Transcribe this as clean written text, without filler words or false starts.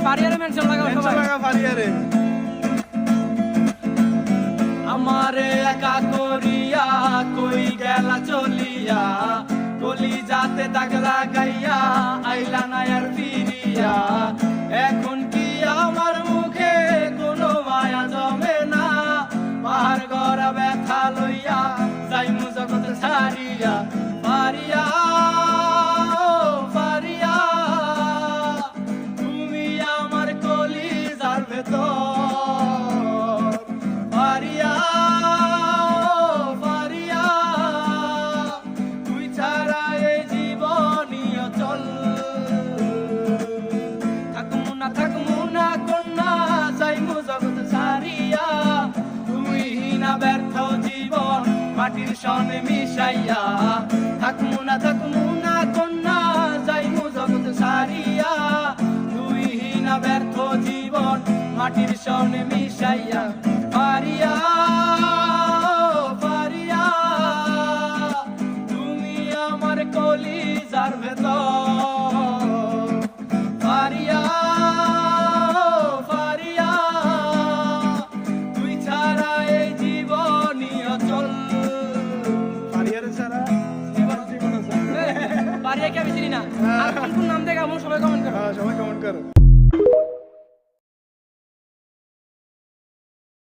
ফারিয়ারে mention লাগাও সবাই লাগা ফারিয়ারে আমারে একা করিয়া কই গেলা চলিয়া কলি যাতে দাগ লাগাইয়া আইলা না আর ফিরিয়া এখন কি আমার মুখে কোনো মায়া জমে না পাহাড় গড়া ব্যথা লইয়া যাইমু জগৎ ছাড়িয়া ফারিয়া ফারিয়া তুমি আমার কলিজার ভেতর ফারিয়া ফারিয়া তুই ছাড়া এই জীবনই অচল থাকমু না কন্যা যাইমু জগৎ ছাড়িয়া তুই না ব্যর্থ জীবন মাটির সনে মিশাইয়া থাকমু না কন্যা যাইমু জগৎ ছাড়িয়া তুই না ব্যর্থ জীবন মাটির সনে মিশাইয়া ফারিয়া ফারিয়া তুমি আমার কলিজার ভেতর ফারিয়া ফারিয়া তুই ছাড়া এই জীবনই অচল ফারিয়ারে ছাড়া জীবন আছে ফারিয়া কে আমি চিনি না আর কোন নাম দেখে আমার সবাই কমেন্ট করো সবাই কমেন্ট করো